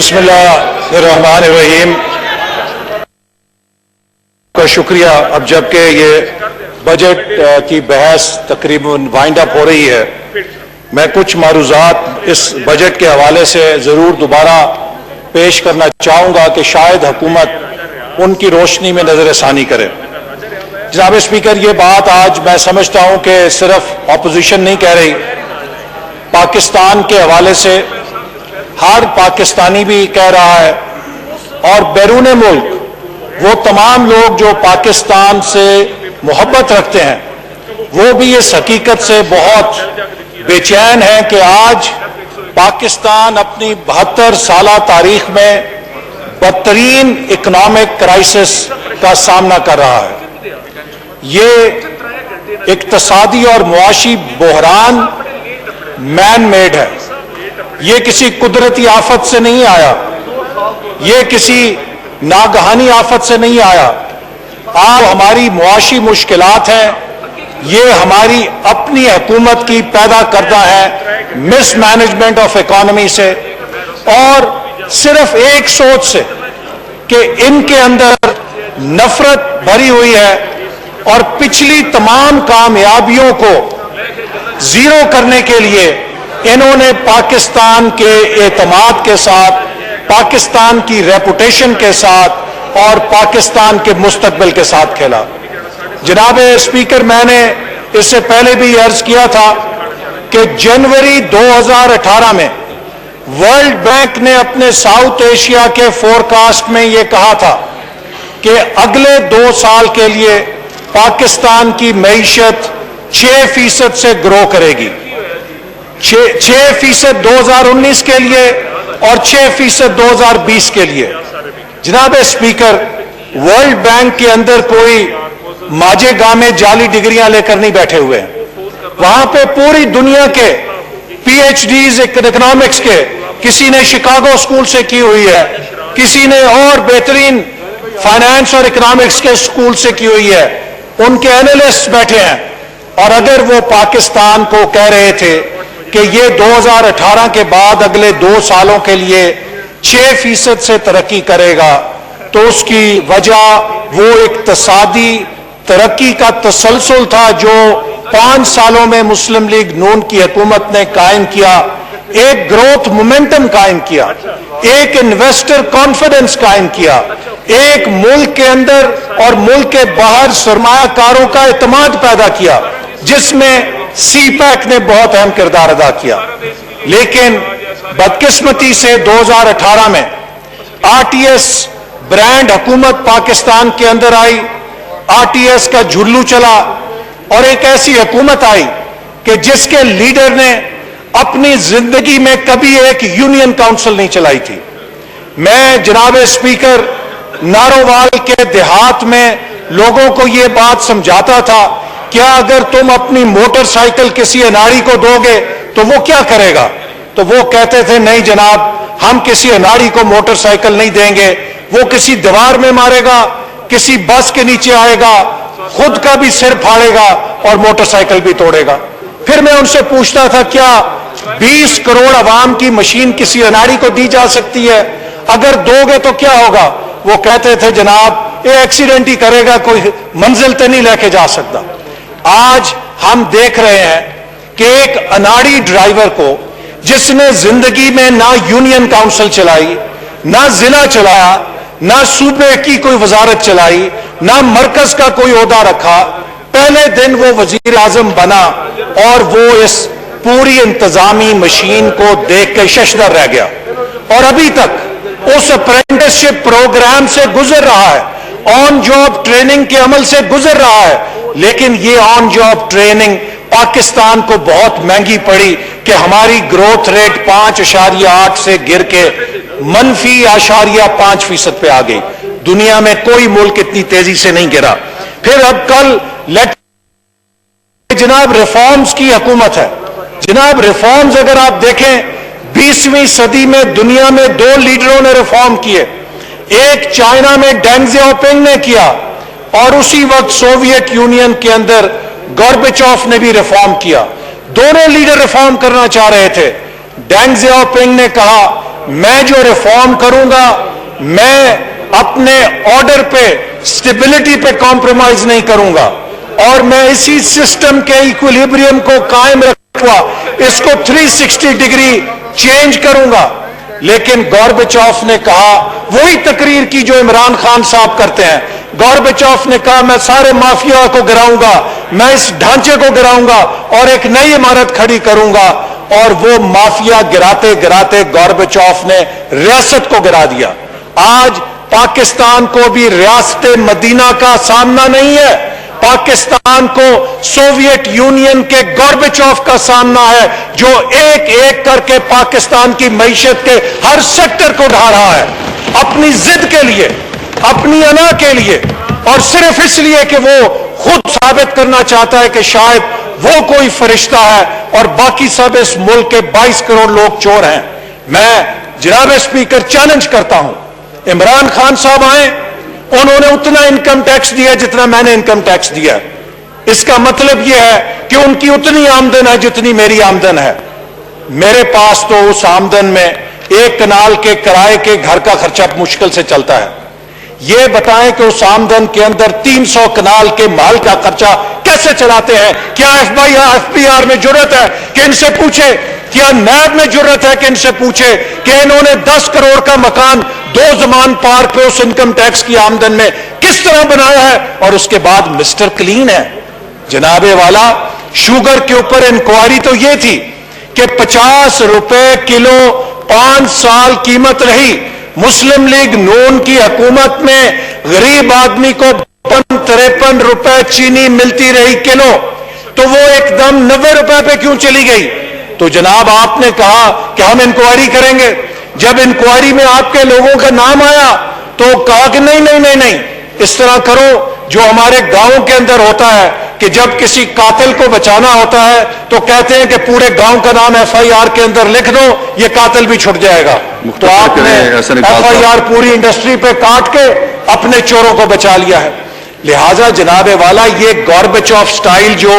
بسم اللہ الرحمن الرحیم کا شکریہ. اب جبکہ یہ بجٹ کی بحث تقریباً وائنڈ اپ ہو رہی ہے، میں کچھ معروضات اس بجٹ کے حوالے سے ضرور دوبارہ پیش کرنا چاہوں گا کہ شاید حکومت ان کی روشنی میں نظر ثانی کرے. جناب اسپیکر، یہ بات آج میں سمجھتا ہوں کہ صرف اپوزیشن نہیں کہہ رہی، پاکستان کے حوالے سے ہر پاکستانی بھی کہہ رہا ہے، اور بیرون ملک وہ تمام لوگ جو پاکستان سے محبت رکھتے ہیں وہ بھی اس حقیقت سے بہت بے چین ہیں کہ آج پاکستان اپنی 72 سالہ تاریخ میں بدترین اکنامک کرائسس کا سامنا کر رہا ہے. یہ اقتصادی اور معاشی بحران مین میڈ ہے، یہ کسی قدرتی آفت سے نہیں آیا، یہ کسی ناگہانی آفت سے نہیں آیا. آج ہماری معاشی مشکلات ہیں، یہ ہماری اپنی حکومت کی پیدا کردہ ہے مس مینجمنٹ آف اکانومی سے، اور صرف ایک سوچ سے کہ ان کے اندر نفرت بھری ہوئی ہے، اور پچھلی تمام کامیابیوں کو زیرو کرنے کے لیے انہوں نے پاکستان کے اعتماد کے ساتھ، پاکستان کی ریپوٹیشن کے ساتھ اور پاکستان کے مستقبل کے ساتھ کھیلا. جناب اسپیکر، میں نے اس سے پہلے بھی عرض کیا تھا کہ جنوری 2018 میں ورلڈ بینک نے اپنے ساؤتھ ایشیا کے فورکاسٹ میں یہ کہا تھا کہ اگلے 2 سال کے لیے پاکستان کی معیشت 6% سے گرو کرے گی، 6% 2019 کے لیے اور 6% 2020 کے لیے. جناب اسپیکر، ورلڈ بینک کے اندر کوئی ماجے گامے جعلی ڈگریاں لے کر نہیں بیٹھے ہوئے ہیں. وہاں پہ پوری دنیا کے پی ایچ ڈیز اکنامکس کے، کسی نے شکاگو اسکول سے کی ہوئی ہے، کسی نے اور بہترین فائنانس اور اکنامکس کے اسکول سے کی ہوئی ہے، ان کے اینالسٹ بیٹھے ہیں. اور اگر وہ پاکستان کو کہہ رہے تھے کہ یہ 2018 کے بعد اگلے 2 سالوں کے لیے 6% سے ترقی کرے گا، تو اس کی وجہ وہ اقتصادی ترقی کا تسلسل تھا جو 5 سالوں میں مسلم لیگ نون کی حکومت نے قائم کیا. ایک گروتھ مومنٹم قائم کیا، ایک انویسٹر کانفیڈنس قائم کیا، ایک ملک کے اندر اور ملک کے باہر سرمایہ کاروں کا اعتماد پیدا کیا، جس میں سی پیک نے بہت اہم کردار ادا کیا. لیکن بدقسمتی سے 2018 میں آر ٹی ایس برانڈ حکومت پاکستان کے اندر آئی، آر ٹی ایس کا جھلو چلا، اور ایک ایسی حکومت آئی کہ جس کے لیڈر نے اپنی زندگی میں کبھی ایک یونین کاؤنسل نہیں چلائی تھی. میں جناب اسپیکر نارووال کے دیہات میں لوگوں کو یہ بات سمجھاتا تھا، کیا اگر تم اپنی موٹر سائیکل کسی اناڑی کو دو گے تو وہ کیا کرے گا؟ تو وہ کہتے تھے، نہیں جناب، ہم کسی اناڑی کو موٹر سائیکل نہیں دیں گے، وہ کسی دیوار میں مارے گا، کسی بس کے نیچے آئے گا، خود کا بھی سر پھاڑے گا اور موٹر سائیکل بھی توڑے گا. پھر میں ان سے پوچھتا تھا، کیا 20 کروڑ عوام کی مشین کسی اناڑی کو دی جا سکتی ہے؟ اگر دو گے تو کیا ہوگا؟ وہ کہتے تھے، جناب یہ ایکسیڈنٹ ہی کرے گا، کوئی منزل تے نہیں لے کے جا سکتا. آج ہم دیکھ رہے ہیں کہ ایک اناڑی ڈرائیور کو، جس نے زندگی میں نہ یونین کاؤنسل چلائی، نہ ضلع چلایا، نہ صوبے کی کوئی وزارت چلائی، نہ مرکز کا کوئی عہدہ رکھا، پہلے دن وہ وزیر اعظم بنا اور وہ اس پوری انتظامی مشین کو دیکھ کے ششدر رہ گیا، اور ابھی تک اس اپرینٹسشپ پروگرام سے گزر رہا ہے، آن جاب ٹریننگ کے عمل سے گزر رہا ہے. لیکن یہ آن جاب ٹریننگ پاکستان کو بہت مہنگی پڑی کہ ہماری گروتھ ریٹ 5.8 سے گر کے -0.5% پہ آ گئی. دنیا میں کوئی ملک اتنی تیزی سے نہیں گرا. پھر اب کل جناب ریفارمز کی حکومت ہے. جناب ریفارمز اگر آپ دیکھیں، 20ویں صدی میں دنیا میں 2 لیڈروں نے ریفارم کیے. ایک چائنا میں ڈینگ زیاؤپنگ نے کیا، اور اسی وقت سوویت یونین کے اندر گوربیچوف نے بھی ریفارم کیا. دونوں لیڈر ریفارم کرنا چاہ رہے تھے. ڈینگ زیاؤپنگ نے کہا میں جو ریفارم کروں گا میں اپنے آرڈر پہ اسٹیبلٹی پہ کمپرومائز نہیں کروں گا اور میں اسی سسٹم کے ایکولیبریم کو قائم رکھوں گا, اس کو 360 ڈگری چینج کروں گا. لیکن گورباچوف نے کہا وہی تقریر کی جو عمران خان صاحب کرتے ہیں. گورباچوف نے کہا میں سارے مافیا کو گراؤں گا, میں اس ڈھانچے کو گراؤں گا اور ایک نئی عمارت کھڑی کروں گا, اور وہ مافیا گراتے گراتے گورباچوف نے ریاست کو گرا دیا. آج پاکستان کو بھی ریاست مدینہ کا سامنا نہیں ہے, پاکستان کو سوویت یونین کے گورباچوف کا سامنا ہے جو ایک ایک کر کے پاکستان کی معیشت کے ہر سیکٹر کو ڈھا رہا ہے اپنی ضد کے لیے, اپنی انا کے لیے, اور صرف اس لیے کہ وہ خود ثابت کرنا چاہتا ہے کہ شاید وہ کوئی فرشتہ ہے اور باقی سب اس ملک کے 22 کروڑ لوگ چور ہیں. میں جناب اسپیکر چیلنج کرتا ہوں, عمران خان صاحب آئیں, انہوں نے اتنا انکم ٹیکس دیا جتنا میں نے انکم ٹیکس دیا. اس کا مطلب یہ ہے کہ ان کی اتنی آمدن ہے جتنی میری آمدن ہے. میرے پاس تو اس آمدن میں ایک کنال کے کرائے کے گھر کا خرچہ مشکل سے چلتا ہے. یہ بتائیں کہ اس آمدن کے اندر 300 کنال کے مال کا خرچہ کیسے چلاتے ہیں؟ کیا ایف بی آر میں جرت ہے کہ ان سے پوچھے, کیا نیب میں جرت ہے کہ ان سے پوچھے کہ انہوں نے 10 کروڑ کا مکان 2 زمان پارک پہ اس انکم ٹیکس کی آمدن میں کس طرح بنایا ہے؟ اور اس کے بعد مسٹر کلین ہے. جناب والا, شوگر کے اوپر انکوائری تو یہ تھی کہ 50 روپے کلو 5 سال قیمت رہی. مسلم لیگ نون کی حکومت میں غریب آدمی کو 53 روپے چینی ملتی رہی کلو, تو وہ ایک دم 90 روپے پہ کیوں چلی گئی؟ تو جناب آپ نے کہا کہ ہم انکوائری کریں گے. جب انکوائری میں آپ کے لوگوں کا نام آیا تو کہا کہ نہیں, اس طرح کرو جو ہمارے گاؤں کے اندر ہوتا ہے کہ جب کسی قاتل کو بچانا ہوتا ہے تو کہتے ہیں کہ پورے گاؤں کا نام ایف آئی آر کے اندر لکھ دو, یہ قاتل بھی چھٹ جائے گا. تو آپ نے ایف آئی آر پوری انڈسٹری پہ کاٹ کے اپنے چوروں کو بچا لیا ہے. لہذا جناب والا, یہ گورباچوف سٹائل جو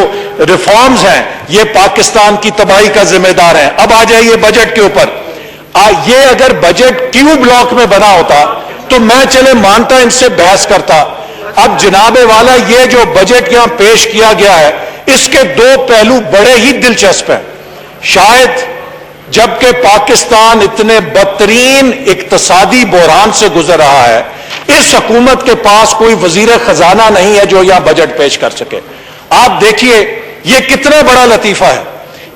ریفارمز ہیں یہ پاکستان کی تباہی کا ذمہ دار ہیں. اب آ جائیے بجٹ کے اوپر. یہ اگر بجٹ کیو بلاک میں بنا ہوتا تو میں چلے مانتا, ان سے بحث کرتا. اب جناب والا, یہ جو بجٹ یہاں پیش کیا گیا ہے اس کے 2 پہلو بڑے ہی دلچسپ ہیں. شاید جبکہ پاکستان اتنے بدترین اقتصادی بحران سے گزر رہا ہے, اس حکومت کے پاس کوئی وزیر خزانہ نہیں ہے جو یہاں بجٹ پیش کر سکے. آپ دیکھیے یہ کتنا بڑا لطیفہ ہے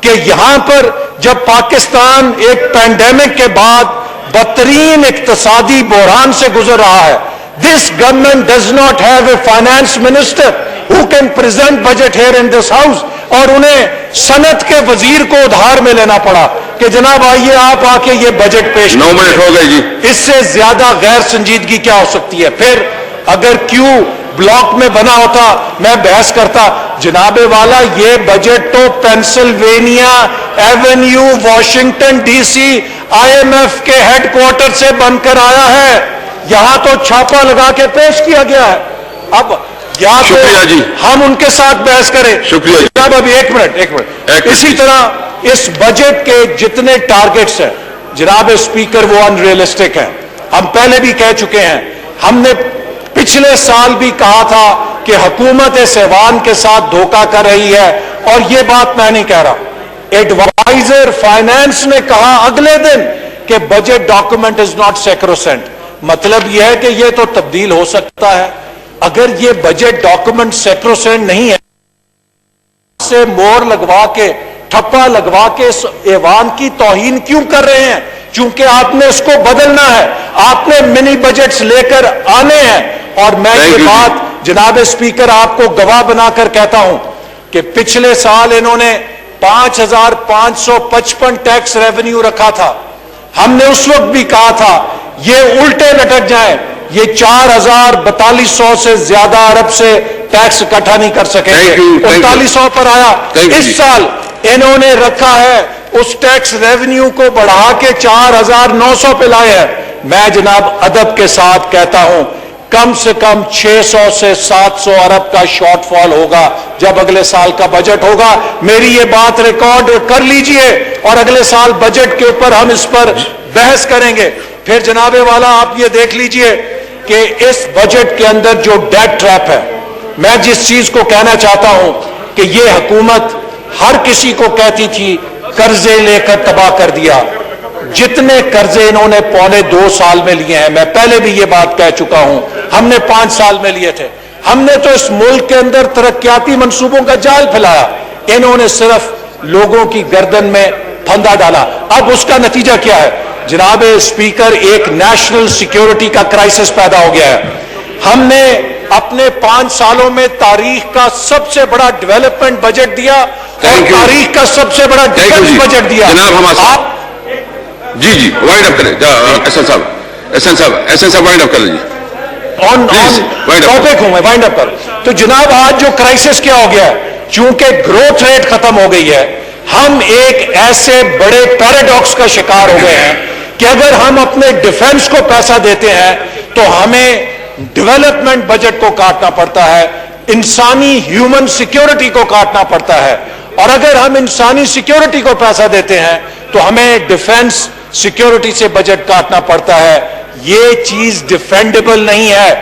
کہ یہاں پر جب پاکستان ایک پینڈیمک کے بعد بدترین اقتصادی بحران سے گزر رہا ہے, this government does not have a finance minister who can present budget here in this house, اور انہیں صنعت کے وزیر کو ادھار میں لینا پڑا کہ جناب آئیے آپ آ کے یہ بجٹ پیش. 9 منٹ ہو گئے جی. اس سے زیادہ غیر سنجیدگی کیا ہو سکتی ہے؟ پھر اگر کیو بلاک میں بنا ہوتا میں بحث کرتا. جناب والا, یہ بجٹ تو Pennsylvania Avenue Washington D C I M F کے ہیڈ کوارٹر سے بن کر آیا ہے, یہاں تو چھاپا لگا کے پیش کیا گیا ہے. اب یا تو ہم ان کے ساتھ بحث کریں. شکریہ جناب ابھی ایک منٹ. اسی طرح اس بجٹ کے جتنے ٹارگٹس ہیں جناب اسپیکر وہ ان ریئلسٹک ہیں. ہم پہلے بھی کہہ چکے ہیں, ہم نے پچھلے سال بھی کہا تھا کہ حکومت سیوان کے ساتھ دھوکہ کر رہی ہے, اور یہ بات میں نہیں کہہ رہا, ایڈوائزر فائنانس نے کہا اگلے دن کہ بجٹ ڈاکومنٹ از ناٹ سیکروسینٹ. مطلب یہ ہے کہ یہ تو تبدیل ہو سکتا ہے. اگر یہ بجٹ ڈاکومنٹ سیکروسینٹ نہیں ہے, سے مور لگوا کے ٹھپا لگوا کے اس ایوان کی توہین کیوں کر رہے ہیں؟ چونکہ آپ نے اس کو بدلنا ہے, آپ نے منی بجٹس لے کر آنے ہیں. اور میں یہ بات جناب اسپیکر آپ کو گواہ بنا کر کہتا ہوں کہ پچھلے سال انہوں نے 5555 ٹیکس ریونیو رکھا تھا. ہم نے اس وقت بھی کہا تھا یہ الٹے لٹک جائیں, یہ 4200 سے زیادہ ارب سے ٹیکس اکٹھا نہیں کر سکیں گے. 3900 پر آیا. اس سال انہوں نے رکھا ہے اس ٹیکس ریونیو کو بڑھا کے 4900 پہ لائے ہیں. میں جناب ادب کے ساتھ کہتا ہوں کم سے کم 600 سے 700 ارب کا شارٹ فال ہوگا جب اگلے سال کا بجٹ ہوگا. میری یہ بات ریکارڈ کر لیجئے, اور اگلے سال بجٹ کے اوپر ہم اس پر بحث کریں گے. پھر جناب والا آپ یہ دیکھ لیجئے کہ اس بجٹ کے اندر جو ڈیٹ ٹریپ ہے, میں جس چیز کو کہنا چاہتا ہوں کہ یہ حکومت ہر کسی کو کہتی تھی قرضے لے کر تباہ کر دیا. جتنے قرضے انہوں نے 2.25 سال میں لیے ہیں, میں پہلے بھی یہ بات کہہ چکا ہوں, ہم نے 5 سال میں لیے تھے. ہم نے تو اس ملک کے اندر ترقیاتی منصوبوں کا جال پھیلایا, انہوں نے صرف لوگوں کی گردن میں پھندا ڈالا. اب اس کا نتیجہ کیا ہے جناب اسپیکر؟ ایک نیشنل سیکیورٹی کا کرائسس پیدا ہو گیا ہے. ہم نے اپنے 5 سالوں میں تاریخ کا سب سے بڑا ڈیولپمنٹ بجٹ دیا اور تاریخ کا سب سے بڑا ڈیفنس بجٹ دیا. آپ جی وائنڈ اپ کریں احسن صاحب وائنڈ اپ کر لیجیے. ٹاپک ہوں میں, وائنڈ اپ کر. تو جناب آج جو کرائسس کیا ہو گیا ہے, چونکہ گروتھ ریٹ ختم ہو گئی ہے, ہم ایک ایسے بڑے پیراڈاکس کا شکار ہو گئے ہیں کہ اگر ہم اپنے ڈیفنس کو پیسہ دیتے ہیں تو ہمیں ڈیولپمنٹ بجٹ کو کاٹنا پڑتا ہے, انسانی ہیومن سیکیورٹی کو کاٹنا پڑتا ہے. اور اگر ہم انسانی سیکیورٹی کو پیسہ دیتے ہیں تو ہمیں ڈیفنس سیکیورٹی سے بجٹ کاٹنا پڑتا ہے. یہ چیز ڈیفینڈیبل نہیں ہے.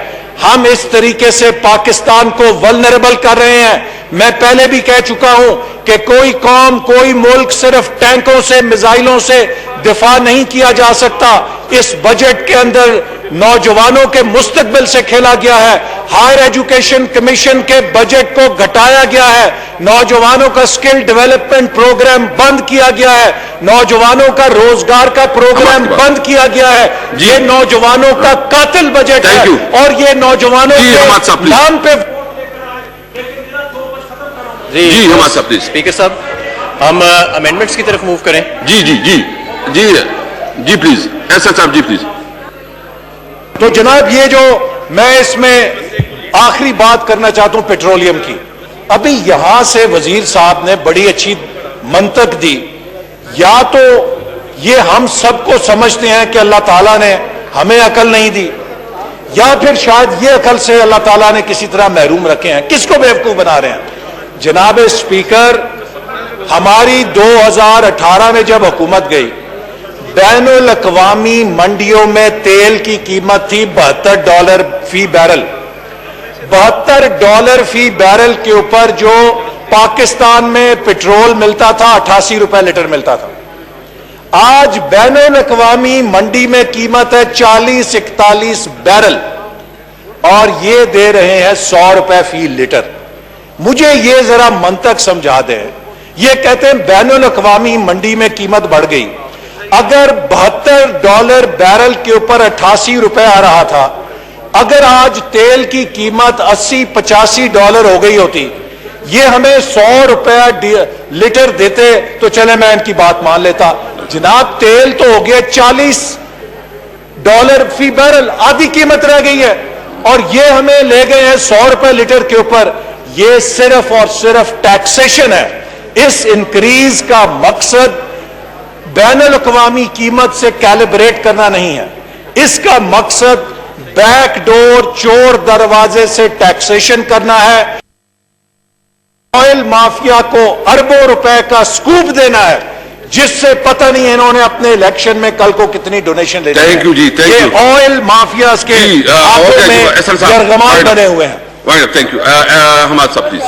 ہم اس طریقے سے پاکستان کو ولنریبل کر رہے ہیں. میں پہلے بھی کہہ چکا ہوں کہ کوئی قوم, کوئی ملک صرف ٹینکوں سے, میزائلوں سے دفاع نہیں کیا جا سکتا. اس بجٹ کے اندر نوجوانوں کے مستقبل سے کھیلا گیا ہے. ہائر ایجوکیشن کمیشن کے بجٹ کو گھٹایا گیا ہے, نوجوانوں کا سکل ڈیولپمنٹ پروگرام بند کیا گیا ہے, نوجوانوں کا روزگار کا پروگرام بند کیا گیا ہے. یہ نوجوانوں کا قاتل بجٹ ہے اور یہ نوجوانوں کے نام پہ. جی حماد صاحب پلیز. اسپیکر صاحب ہم امینڈمنٹس کی طرف موو کریں. جی پلیز احسن صاحب, جی پلیز. تو جناب یہ جو میں اس میں آخری بات کرنا چاہتا ہوں پیٹرولیم کی. ابھی یہاں سے وزیر صاحب نے بڑی اچھی منطق دی. یا تو یہ ہم سب کو سمجھتے ہیں کہ اللہ تعالیٰ نے ہمیں عقل نہیں دی, یا پھر شاید یہ عقل سے اللہ تعالیٰ نے کسی طرح محروم رکھے ہیں. کس کو بیوقوف بنا رہے ہیں؟ جناب اسپیکر, ہماری 2018 میں جب حکومت گئی, بین الاقوامی منڈیوں میں تیل کی قیمت تھی $72 فی بیرل. $72 فی بیرل کے اوپر جو پاکستان میں پٹرول ملتا تھا 88 روپے لیٹر ملتا تھا. آج بین الاقوامی منڈی میں قیمت ہے 40-41 بیرل اور یہ دے رہے ہیں 100 روپے فی لیٹر. مجھے یہ ذرا منطق سمجھا دیں. یہ کہتے ہیں بین الاقوامی منڈی میں قیمت بڑھ گئی. اگر $72 بیرل کے اوپر 88 روپے آ رہا تھا, اگر آج تیل کی قیمت $80-85 ہو گئی ہوتی, یہ ہمیں 100 روپے لیٹر دیتے تو چلے میں ان کی بات مان لیتا. جناب تیل تو ہو گیا $40 فی بیرل, آدھی قیمت رہ گئی ہے, اور یہ ہمیں لے گئے ہیں 100 روپے لیٹر کے اوپر. یہ صرف اور صرف ٹیکسیشن ہے. اس انکریز کا مقصد بین الاقوامی قیمت سے کیلیبریٹ کرنا نہیں ہے. اس کا مقصد بیک ڈور, چور دروازے سے ٹیکسیشن کرنا ہے. آئل مافیا کو اربوں روپے کا سکوپ دینا ہے, جس سے پتہ نہیں انہوں نے اپنے الیکشن میں کل کو کتنی ڈونیشن لے لی. یہ آئل مافیاز کے ہاتھوں میں یرغمال بنے ہوئے ہیں. Thank you. حماد صاحب پلیز.